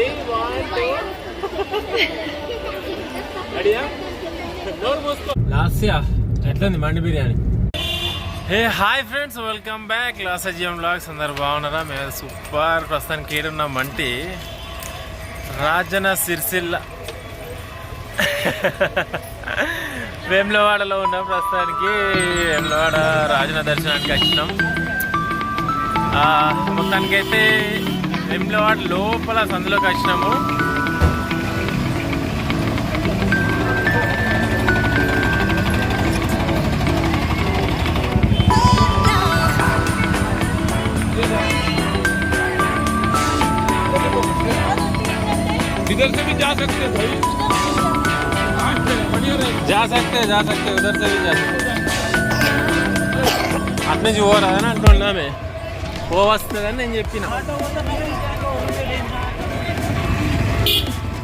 Ready 1 2 రెడీయా నోరు మూసుకో లాస్యా ఎట్లుంది mandi biryani hey hi friends welcome back Lasya GM vlogs అందరు బాగున్నారా మేము సూపర్ ప్రస్తుతానికి ఏడున్న మంటి రాజన సిరిసిల్ల వేములవాడలో ఉన్నాం ప్రస్తుతానికి వేములవాడ రాజన దర్శనానికి వచ్చినాం మొత్తానికైతే వేములవాడ లోపల సందులోకి వచ్చినాము इधर से भी जा सकते हैं भाई जा सकते उधर से भी जा सकते अपने जो हो रहा है ना अंटोलना में वो వస్తుందని నేను చెప్పిన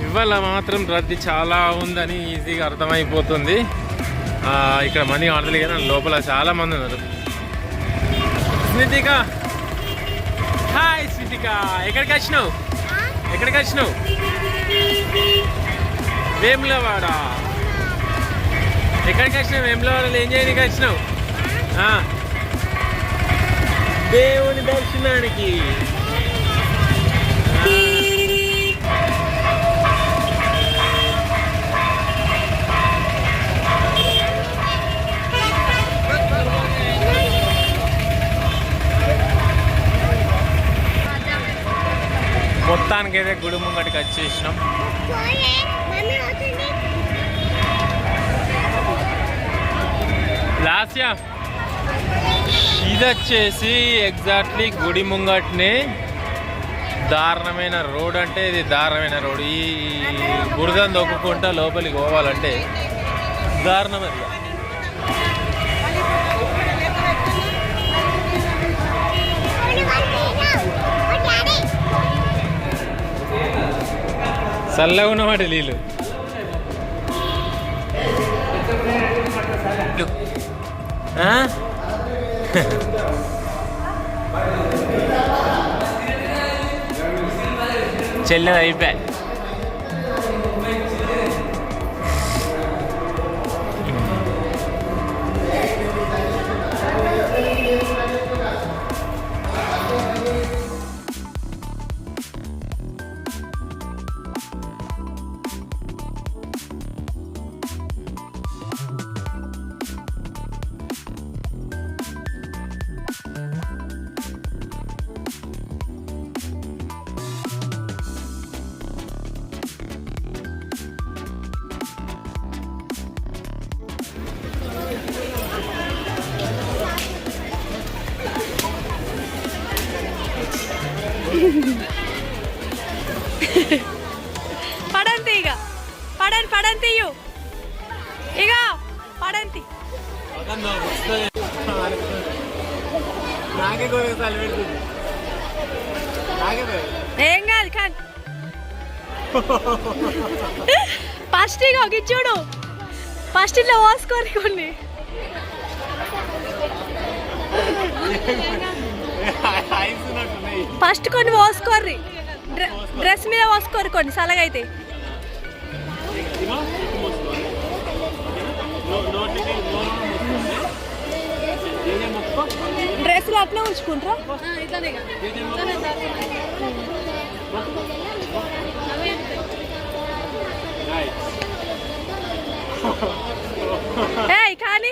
ఇవాళ మాత్రం రద్దీ చాలా ఉందని ఈజీగా అర్థమైపోతుంది ఇక్కడ మంది ఆడలేదు కానీ లోపల చాలా మంది ఉన్నారు స్మితిక హాయ్ స్మితిక ఎక్కడికి వచ్చినావు వేములవాడ ఎక్కడికి వచ్చినావు వేములవాడలో ఏం చేయడానికి వచ్చినావు దేవుని దర్శనానికి మొత్తానికైతే గుడి ముంగటికి వచ్చేసినాం లాస్యా ఇది వచ్చేసి ఎగ్జాక్ట్లీ గుడి ముంగట్నే దారుణమైన రోడ్ అంటే ఇది దారుణమైన రోడ్ ఈ బురదను దొక్కుకుంటా లోపలికి పోవాలంటే దారుణం అది చల్లగా ఉన్నమాట నీళ్ళు చెల్లెది అయిపోయా పడంతి ఇక పడంతి ఇక పడంతి ఏం కాదు కానీ ఫస్ట్ ఇక ఒక చూడు ఫస్ట్ ఇట్లా పోసుకొని కొన్ని ఫస్ట్ కొన్ని పోసుకోర్రి డ్రెస్ మీద పోసుకోరు కొన్ని సలగా అయితే డ్రెస్సులు అట్లా ఉంచుకుంటారా కానీ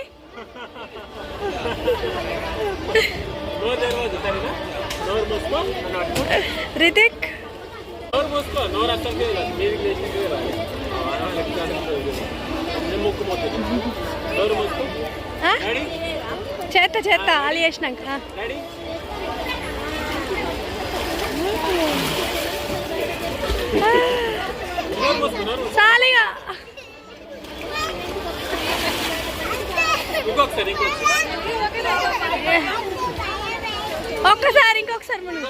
రితిక్ చేత ఆలి చేసినాక చాలిగా ఒక్కసారి ఇంకొకసారి మనం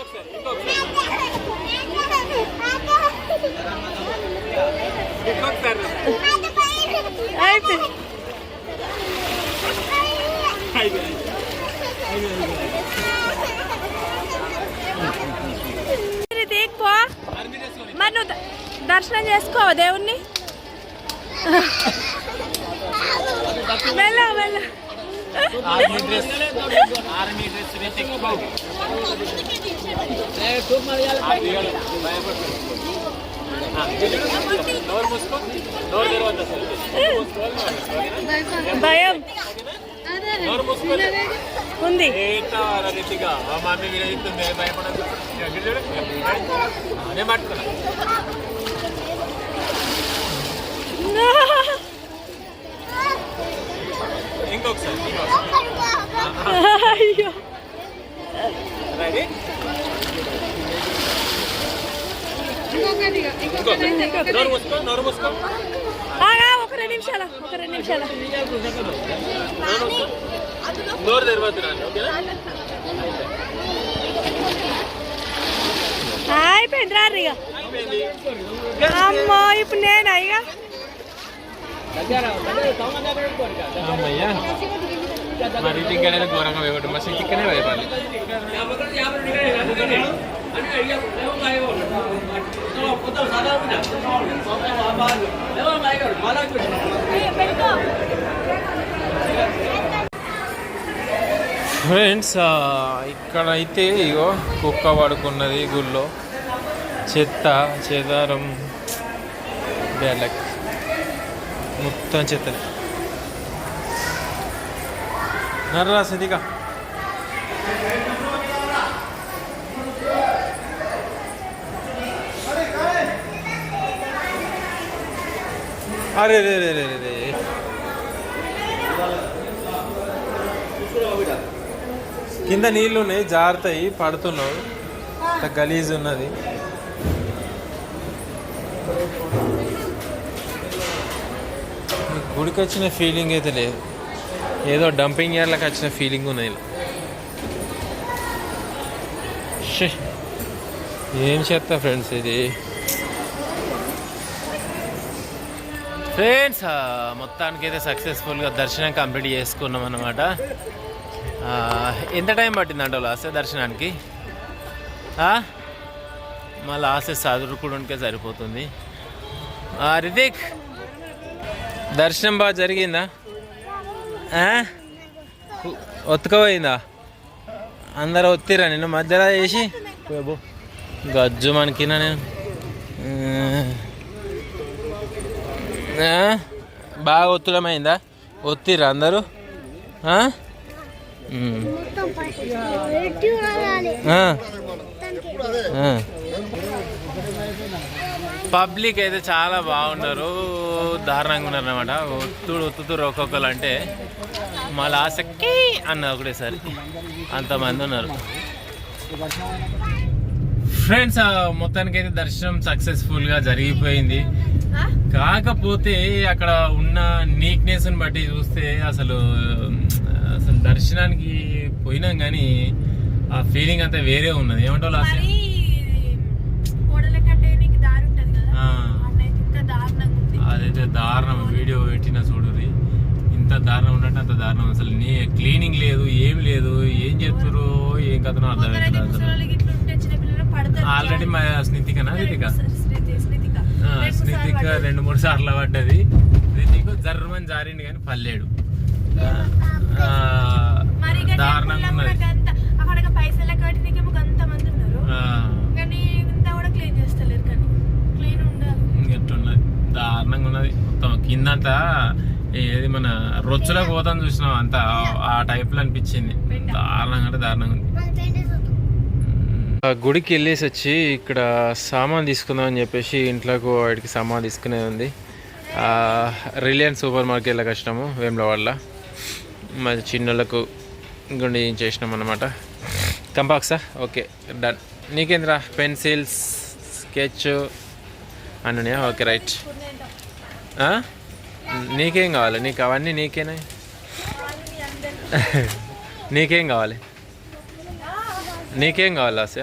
అయిపోయింది మరి నువ్వు దర్శనం చేసుకోవా దేవుణ్ణి? వెళ్ళా వెళ్ళా భయం ఉంది. అయ్యో ఒక 2 నిమిషాలు అయిపోయింది రా ఇక. అమ్మో ఇప్పుడు నేనా ఇక మరి ఇంటికనే ఘోరంగా వేయబడి మా ఇంటికనే వేయాలి. ఫ్రెండ్స్ ఇక్కడ అయితే ఇగో కుక్క పడుకున్నది గుళ్ళో. చెత్త చెదారం బ్యాలక్ మొత్తం చెత్తది. నర్రా సిద్ధిగా అరే రే రే రే రే కింద నీళ్ళు ఉన్నాయి, జారుతాయి, పడుతున్నావు. గలీజ్ ఉన్నది. గుడికి వచ్చిన ఫీలింగ్ అయితే లేదు, ఏదో డంపింగ్ యార్డ్లకు వచ్చిన ఫీలింగ్ ఉన్నది. ఏం చేస్తా ఫ్రెండ్స్ ఇది. ఫ్రెండ్స్ మొత్తానికి అయితే సక్సెస్ఫుల్గా దర్శనం కంప్లీట్ చేసుకున్నాం అన్నమాట. ఎంత టైం పట్టిందంట లాస్ట్ దర్శనానికి? మా లాస్ట్ చదువుకోవడానికే సరిపోతుంది. రితిక్ దర్శనం బాగా జరిగిందా? ఒత్తుకపోయిందా? అందరూ ఒత్తిరా నిన్ను మధ్యలో చేసి గజ్జు మనకినా నేను బాగా ఒత్తుడమైందా? ఒత్తిరా అందరూ? పబ్లిక్ అయితే చాలా బాగున్నారు, దారుణంగా ఉన్నారు అనమాట. ఒత్తుతురు ఒక్కొక్కరు. అంటే మా లాస్ట్కి అన్న ఒకటేసారి అంతమంది ఉన్నారు. ఫ్రెండ్స్ మొత్తానికి అయితే దర్శనం సక్సెస్ఫుల్గా జరిగిపోయింది. కాకపోతే అక్కడ ఉన్న నీట్నెస్ని బట్టి చూస్తే అసలు దర్శనానికి పోయినాం కానీ ఆ ఫీలింగ్ అంతా వేరే ఉన్నది. ఏమంటావు లాస్ట్? అదైతే దారుణం. వీడియో పెట్టిన చూడుర్రి, ఇంత దారుణం ఉన్నట్టు అంత దారుణం. అసలు క్లీనింగ్ లేదు, ఏం లేదు. ఏం చెప్తారో ఏం కథనో అర్థమవుతుంది. అసలు ఆల్రెడీ మా స్నితికనా రితిక 2-3 సార్లు పడ్డది. రితిక్ జర్మన్ జారిండు కానీ పల్లేడు. దారుణంగా ఉన్నది. ఎట్టున్నది దారుణంగా ఉన్నది మొత్తం. కిందంతా ఏది మన రొచ్చులకు పోతాను చూసినాం, అంతా ఆ టైప్లో అనిపించింది. దారుణంగా అంటే దారుణంగా ఉంది. గుడికి వెళ్ళేసి వచ్చి ఇక్కడ సామాన్ తీసుకుందాం అని చెప్పేసి ఇంట్లోకి వాడికి సామాన్ తీసుకునేది ఉంది. రిలయన్స్ సూపర్ మార్కెట్లోకి వచ్చినాము వేములవాడల. మరి చిన్నలకు గుండి చేసినాం అన్నమాట. కంపాక్సా? Okay done. నీకేంద్రా? పెన్సిల్స్, స్కెచ్ అన్నయా? Okay right. నీకేం కావాలి? నీకు అవన్నీ నీకేనా? నీకేం కావాలి? నీకేం కావాలి ఆశ?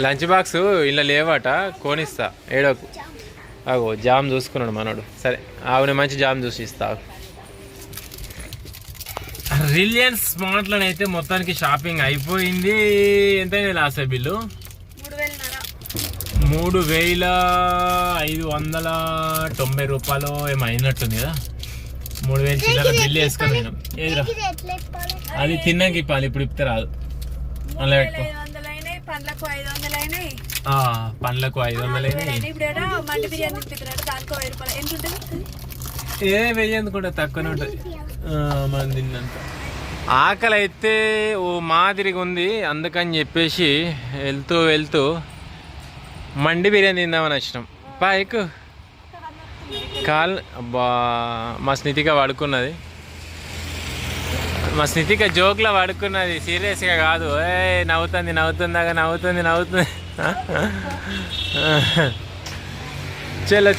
లంచ్ బాక్స్ ఇలా లేవాట, కోనిస్తా, ఏడోకు. అగో జామ్ చూసుకున్నాడు మనోడు. సరే ఆవుని మంచి జామ్ చూసి ఇస్తా. రిలయన్స్ స్మార్ట్లోనైతే మొత్తానికి షాపింగ్ అయిపోయింది. ఎంతైనా లాస్ట్ బిల్లు రూపాయలు ఏమో అయినట్టుంది కదా. 3000 చిల్లర బిల్లు వేసుకొని నేను ఏదిరా అది తిన్నాక ఇప్పాలి, ఇప్పుడు ఇప్పితే రాదు. అలా పెట్టుకో. పండ్లకు 500 అయినాయి. ఏ వెయ్యి అనుకుంటా తక్కువనే ఉంటుంది మనం తిన్నంత. ఆకలి అయితే ఓ మాదిరిగా ఉంది, అందుకని చెప్పేసి వెళ్తూ మండి బిర్యానీ తిందామని వచ్చినాం. ఎక్కు అబ్బా మా స్నితిక పడుకున్నది. మా స్నితిక జోక్లో పడుకున్నది, సీరియస్గా కాదు. నవ్వుతుంది. చలో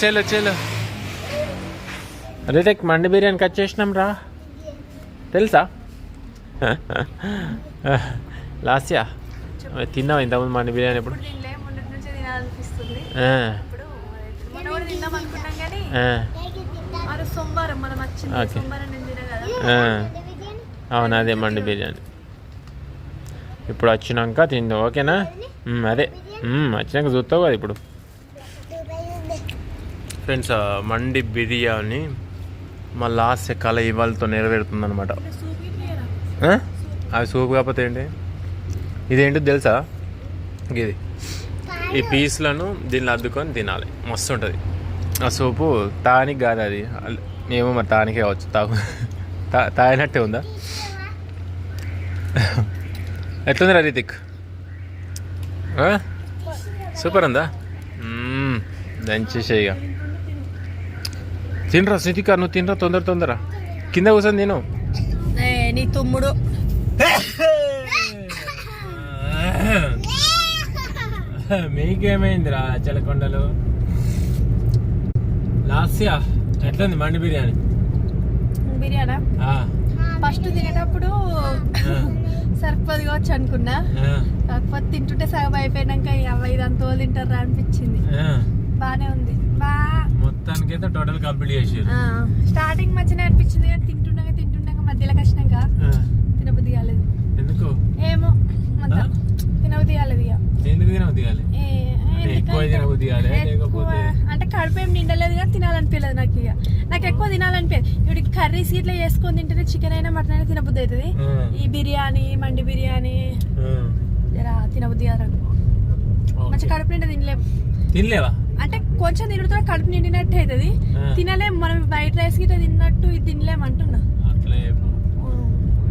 అదే మండి బిర్యానీకి వచ్చేసినాం రా, తెలుసా? లాస్యా తిన్నావు ఇంతకుముందు మండి బిర్యానీ ఎప్పుడు? అవును, అదే మండి బిర్యానీ. ఇప్పుడు వచ్చినాక తిందాం, ఓకేనా? అదే వచ్చినాక చూస్తావు కదా ఇప్పుడు. ఫ్రెండ్స్, మండి బిర్యానీ మా లాస్ట్ కళ ఇవాళతో నెరవేరుతుంది అనమాట. అది సూప్ కాకపోతే ఏంటి, ఇదేంటో తెలుసా? ఇది ఈ పీస్లను దీన్ని అద్దుకొని తినాలి, మస్తు ఉంటుంది. ఆ సూపు తానికి కాదు, అది ఏమో మరి తానికే కావచ్చు. తాగినట్టే ఉందా? ఎట్లుందిరా రితిక్? సూపర్ ఉందా? దంచేసే ఇక తినరా రితిక్, నువ్వు తినరా తొందర కింద కూర్చొని తిను. నీ తమ్ముడు మీకేమైందిరా చలకొండలు? లాస్యా ఎట్లుంది మండి బిర్యానీ? ఫస్ట్ తినేటప్పుడు సరిపోదు కావచ్చు అనుకున్నా, కాకపోతే తింటుంటే సగం అయిపోయినాక ఇదంతా తింటారా అనిపించింది. బానే ఉంది. మొత్తానికి అయితే టోటల్ కంప్లీట్ చేసి స్టార్టింగ్ మంచిగా అనిపించింది, కానీ తింటుండగా మధ్యలో కష్టాక తినబుద్ధి కాలేదు. ఎందుకు ఏమో తినబుద్ధి కాలేదు. ఎందుకు తినబుద్ధి కాలేదు? ఎక్కువ తినబుద్ధి కాలేదు లేకపోతే అంటే కడుపు ఏం నిండలేదు కానీ తినాలనిపించలేదు నాకు. నాకు ఎక్కువ తినాలనిపించదు. ఇప్పుడు కర్రీస్ ఇట్లా చేసుకొని తింటేనే చికెన్ అయినా మటన్ అయినా తినబుద్ధి అవుతుంది. ఈ బిర్యానీ మండి బిర్యానీ తినబుద్ధి కాదు. మంచి కడుపు నిండా తినలేవా? అంటే కొంచెం తినడుతో కడుపు నిండినట్టు అవుతుంది, తినలేము. మనం వైట్ రైస్ గిట్లా తిన్నట్టు ఇది తినలేము అంటున్నా. అట్లే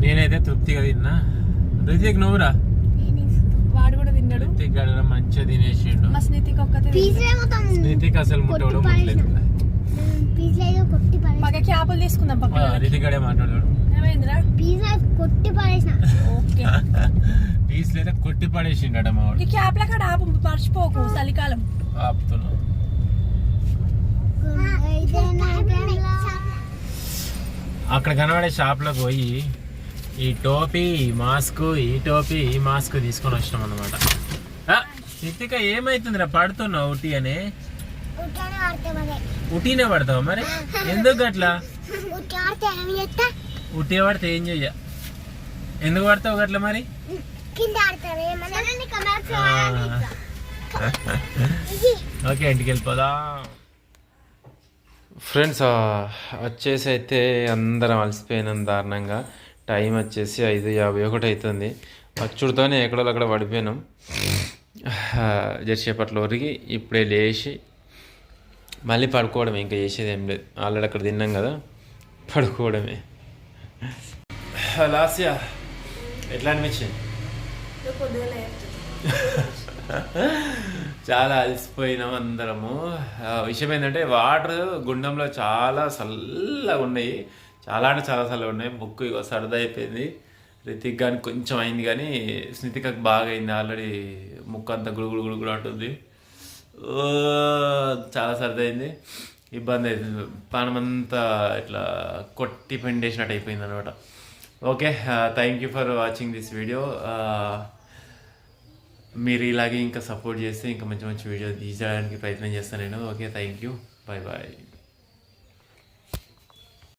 నేనైతే తృప్తిగా తిన్నా. రితిక్ నువ్వురా? వాడు కూడా తిన్నాడు, మంచిగా తినేసిండు. మా స్నితికి ఒక్కతే. స్నితికి అసలు ముట్టవడం మాకు క్యాపులు తీసుకుందాం పక్కన. రితిక్ గడే మాట్లాడాడు. ఏమైందిరా? పీస్ లేదా కొట్టి పడేసిండట మా వాడు. ఈ క్యాప్ల కాడ ఆపు, మర్చిపోకు చలికాలం. ఆపుతున్నా. అక్కడ కనబడే షాప్లోకి పోయి ఈ టోపీ మాస్క్ తీసుకొని వచ్చినాం అనమాట. నితిక ఏమైతుందిరా పడుతున్నావు? ఉటీనే పడతావా? మరి ఎందుకు అట్లా? ఉట్టి పడితే ఏం చెయ్య? ఎందుకు పడతావు అట్లా మరి? ఓకే, ఇంటికి వెళ్ళిపోదా. ఫ్రెండ్స్, వచ్చేసి అయితే అందరం అలసిపోయినాం దారుణంగా. టైం వచ్చేసి 5:51 అవుతుంది. వచ్చుడుతోనే ఎక్కడో అక్కడ పడిపోయినాం. జర్సేపట్లో ఒరిగి ఇప్పుడే లేచి మళ్ళీ పడుకోవడమే, ఇంకా చేసేది ఏం లేదు. ఆల్రెడీ అక్కడ తిన్నాం కదా, పడుకోవడమే. లాస్యా ఎట్లా అనిపించింది? చాలా అలసిపోయినాం అందరము. విషయం ఏంటంటే వాటర్ గుండంలో చాలా చల్లగా ఉన్నాయి, చాలా అంటే చాలా చల్లగా ఉన్నాయి. బుక్ ఇక సరదా అయిపోయింది. రితిక్ కానీ కొంచెం అయింది, కానీ స్నితికకు బాగా అయింది. ఆల్రెడీ ముక్కు అంతా గుడుగుడు అంటుంది. చాలా సరదా అయింది, ఇబ్బంది అవుతుంది. పానమంతా ఇట్లా కొట్టి పెండేసినట్టు అయిపోయింది అనమాట. Okay, thank you for watching this video. మీరు ఇలాగే ఇంకా సపోర్ట్ చేస్తే ఇంకా మంచి మంచి వీడియో తీయడానికి ప్రయత్నం చేస్తాను నేను. Okay, thank you, bye bye.